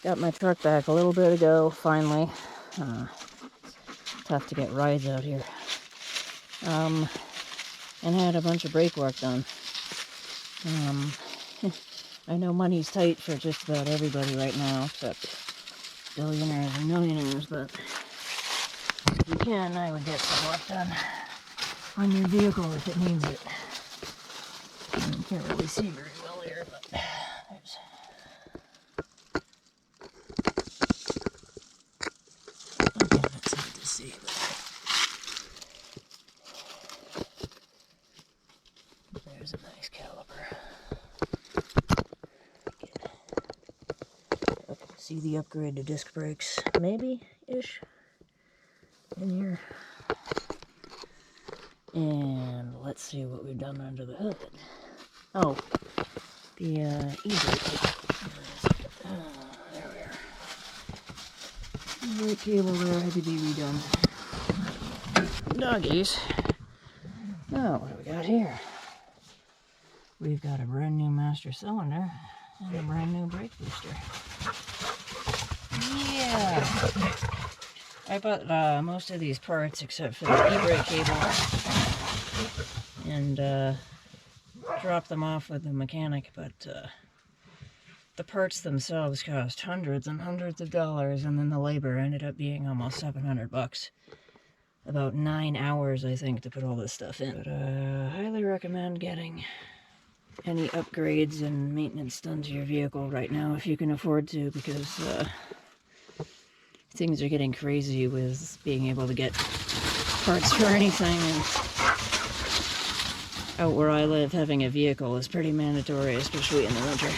Got my truck back a little bit ago, finally. Tough to get rides out here. And had a bunch of brake work done. I know money's tight for just about everybody right now, except billionaires and millionaires, but if you can, I would get some work done on your vehicle if it needs it. You can't really see very well here, but there's... Okay, that's hard to see, but there's a nice caliper. Okay, see the upgrade to disc brakes, maybe-ish, in here. And let's see what we've done under the hood. Oh, the e-brake cable. There we are. E-brake cable there had to be redone. Doggies. Now, what do we got here? We've got a brand new master cylinder and a brand new brake booster. Yeah! I bought most of these parts except for the e-brake cable and dropped them off with the mechanic, but the parts themselves cost hundreds and hundreds of dollars, and then the labor ended up being almost $700. About 9 hours, I think, to put all this stuff in. But highly recommend getting any upgrades and maintenance done to your vehicle right now if you can afford to, because things are getting crazy with being able to get parts for anything, and out where I live, having a vehicle is pretty mandatory, especially in the winter.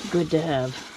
Good to have.